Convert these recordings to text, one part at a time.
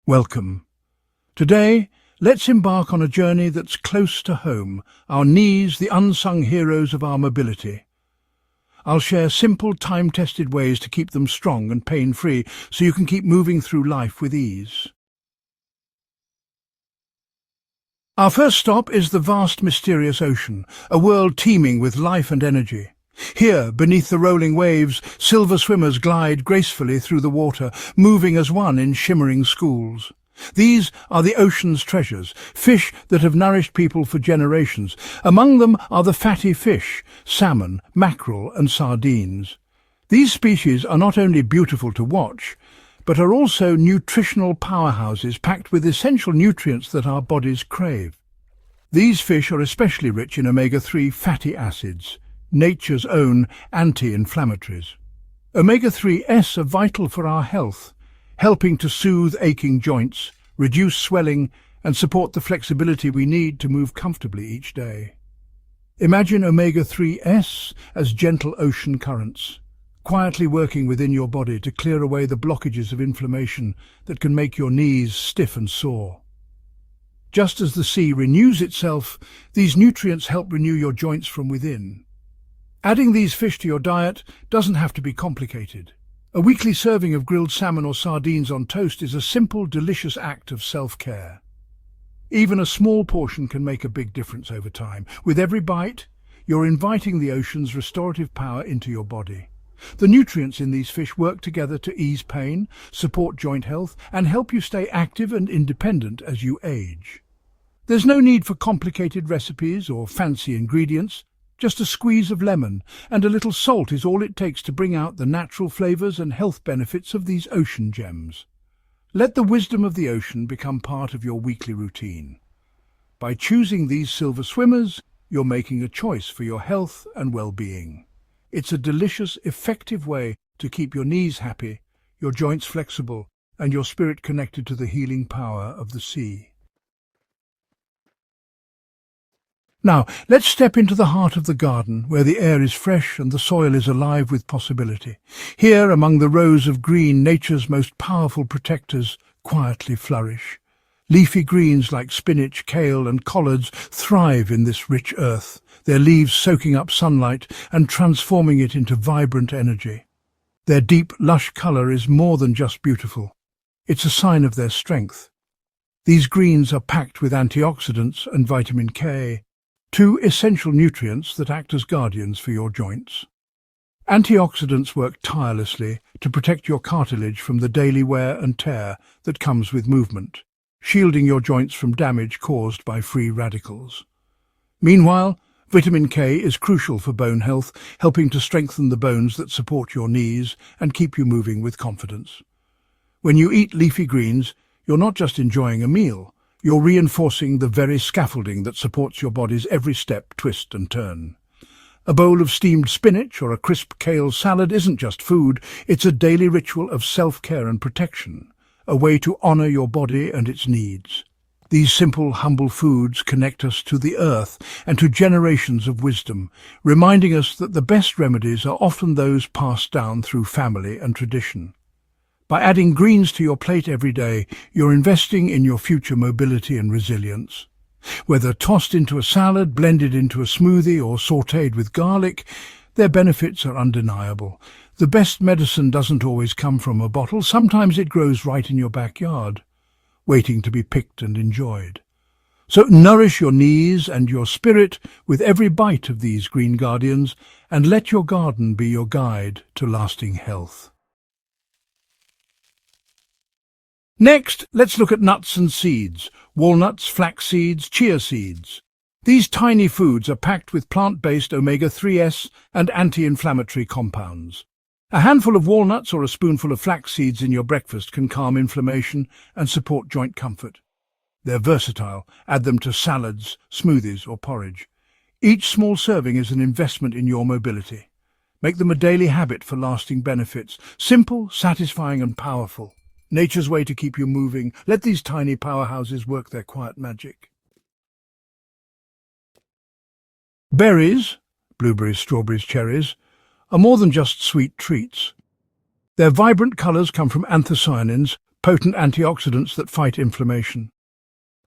Welcome. Today, let's embark on a journey that's close to home, our knees, the unsung heroes of our mobility. I'll share simple, time-tested ways to keep them strong and pain-free so you can keep moving through life with ease. Our first stop is the vast, mysterious ocean, a world teeming with life and energy. Here, beneath the rolling waves, silver swimmers glide gracefully through the water, moving as one in shimmering schools. These are the ocean's treasures, fish that have nourished people for generations. Among them are the fatty fish, salmon, mackerel and sardines. These species are not only beautiful to watch, but are also nutritional powerhouses packed with essential nutrients that our bodies crave. These fish are especially rich in omega-3 fatty acids, nature's own anti-inflammatories. Omega-3s are vital for our health, helping to soothe aching joints, reduce swelling, and support the flexibility we need to move comfortably each day. Imagine omega-3s as gentle ocean currents, quietly working within your body to clear away the blockages of inflammation that can make your knees stiff and sore. Just as the sea renews itself, these nutrients help renew your joints from within. Adding these fish to your diet doesn't have to be complicated. A weekly serving of grilled salmon or sardines on toast is a simple, delicious act of self-care. Even a small portion can make a big difference over time. With every bite, you're inviting the ocean's restorative power into your body. The nutrients in these fish work together to ease pain, support joint health, and help you stay active and independent as you age. There's no need for complicated recipes or fancy ingredients. Just a squeeze of lemon and a little salt is all it takes to bring out the natural flavors and health benefits of these ocean gems. Let the wisdom of the ocean become part of your weekly routine. By choosing these silver swimmers, you're making a choice for your health and well-being. It's a delicious, effective way to keep your knees happy, your joints flexible, and your spirit connected to the healing power of the sea. Now, let's step into the heart of the garden, where the air is fresh and the soil is alive with possibility. Here, among the rows of green, nature's most powerful protectors quietly flourish. Leafy greens like spinach, kale and collards thrive in this rich earth, their leaves soaking up sunlight and transforming it into vibrant energy. Their deep, lush colour is more than just beautiful. It's a sign of their strength. These greens are packed with antioxidants and vitamin K, two essential nutrients that act as guardians for your joints. Antioxidants work tirelessly to protect your cartilage from the daily wear and tear that comes with movement, shielding your joints from damage caused by free radicals. Meanwhile, vitamin K is crucial for bone health, helping to strengthen the bones that support your knees and keep you moving with confidence. When you eat leafy greens, you're not just enjoying a meal, you're reinforcing the very scaffolding that supports your body's every step, twist and turn. A bowl of steamed spinach or a crisp kale salad isn't just food, it's a daily ritual of self-care and protection, a way to honor your body and its needs. These simple, humble foods connect us to the earth and to generations of wisdom, reminding us that the best remedies are often those passed down through family and tradition. By adding greens to your plate every day, you're investing in your future mobility and resilience. Whether tossed into a salad, blended into a smoothie, or sautéed with garlic, their benefits are undeniable. The best medicine doesn't always come from a bottle. Sometimes it grows right in your backyard, waiting to be picked and enjoyed. So nourish your knees and your spirit with every bite of these green guardians, and let your garden be your guide to lasting health. Next, let's look at nuts and seeds, walnuts, flax seeds, chia seeds. These tiny foods are packed with plant-based omega-3s and anti-inflammatory compounds. A handful of walnuts or a spoonful of flax seeds in your breakfast can calm inflammation and support joint comfort. They're versatile. Add them to salads, smoothies or porridge. Each small serving is an investment in your mobility. Make them a daily habit for lasting benefits. Simple, satisfying and powerful. Nature's way to keep you moving. Let these tiny powerhouses work their quiet magic. Berries, blueberries, strawberries, cherries, are more than just sweet treats. Their vibrant colours come from anthocyanins, potent antioxidants that fight inflammation.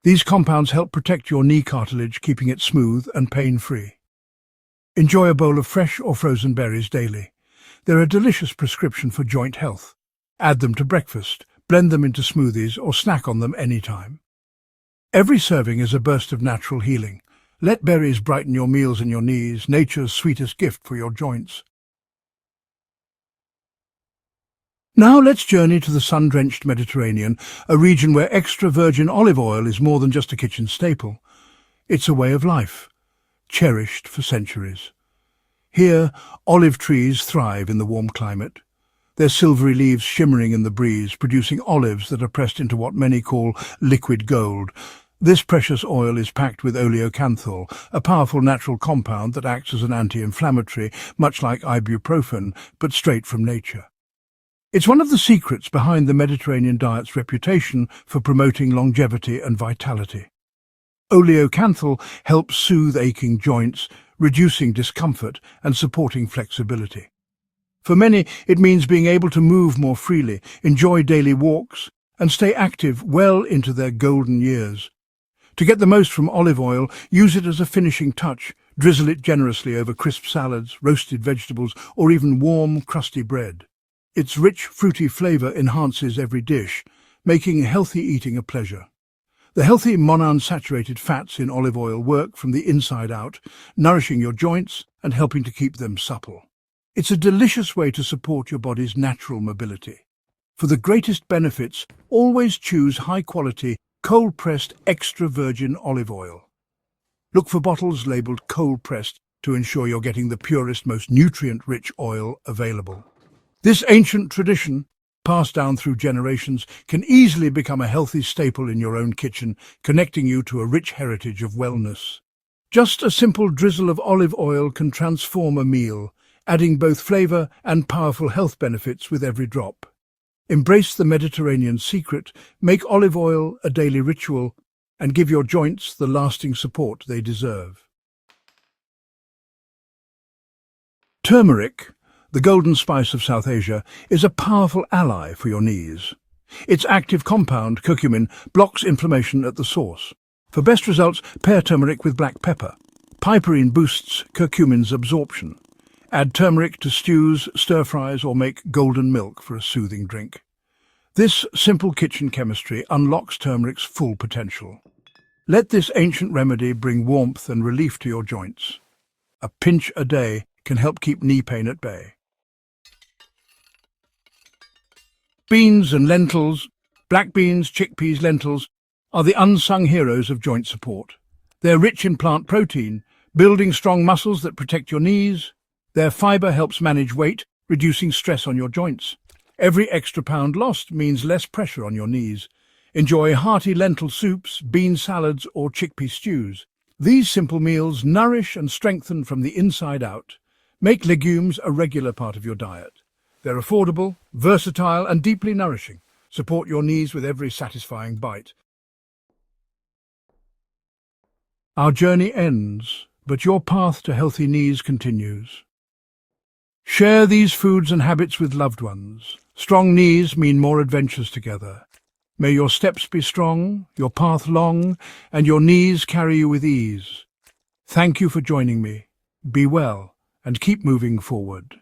These compounds help protect your knee cartilage, keeping it smooth and pain-free. Enjoy a bowl of fresh or frozen berries daily. They're a delicious prescription for joint health. Add them to breakfast, blend them into smoothies, or snack on them anytime. Every serving is a burst of natural healing. Let berries brighten your meals and your knees, nature's sweetest gift for your joints. Now let's journey to the sun-drenched Mediterranean, a region where extra virgin olive oil is more than just a kitchen staple. It's a way of life, cherished for centuries. Here, olive trees thrive in the warm climate, their silvery leaves shimmering in the breeze, producing olives that are pressed into what many call liquid gold. This precious oil is packed with oleocanthal, a powerful natural compound that acts as an anti-inflammatory, much like ibuprofen, but straight from nature. It's one of the secrets behind the Mediterranean diet's reputation for promoting longevity and vitality. Oleocanthal helps soothe aching joints, reducing discomfort and supporting flexibility. For many, it means being able to move more freely, enjoy daily walks, and stay active well into their golden years. To get the most from olive oil, use it as a finishing touch. Drizzle it generously over crisp salads, roasted vegetables, or even warm, crusty bread. Its rich, fruity flavour enhances every dish, making healthy eating a pleasure. The healthy monounsaturated fats in olive oil work from the inside out, nourishing your joints and helping to keep them supple. It's a delicious way to support your body's natural mobility. For the greatest benefits, always choose high-quality, cold-pressed extra virgin olive oil. Look for bottles labelled cold-pressed to ensure you're getting the purest, most nutrient-rich oil available. This ancient tradition, passed down through generations, can easily become a healthy staple in your own kitchen, connecting you to a rich heritage of wellness. Just a simple drizzle of olive oil can transform a meal, adding both flavour and powerful health benefits with every drop. Embrace the Mediterranean secret, make olive oil a daily ritual, and give your joints the lasting support they deserve. Turmeric, the golden spice of South Asia, is a powerful ally for your knees. Its active compound, curcumin, blocks inflammation at the source. For best results, pair turmeric with black pepper. Piperine boosts curcumin's absorption. Add turmeric to stews, stir-fries, or make golden milk for a soothing drink. This simple kitchen chemistry unlocks turmeric's full potential. Let this ancient remedy bring warmth and relief to your joints. A pinch a day can help keep knee pain at bay. Beans and lentils, black beans, chickpeas, lentils, are the unsung heroes of joint support. They're rich in plant protein, building strong muscles that protect your knees. Their fibre helps manage weight, reducing stress on your joints. Every extra pound lost means less pressure on your knees. Enjoy hearty lentil soups, bean salads, or chickpea stews. These simple meals nourish and strengthen from the inside out. Make legumes a regular part of your diet. They're affordable, versatile, and deeply nourishing. Support your knees with every satisfying bite. Our journey ends, but your path to healthy knees continues. Share these foods and habits with loved ones. Strong knees mean more adventures together. May your steps be strong, your path long, and your knees carry you with ease. Thank you for joining me. Be well and keep moving forward.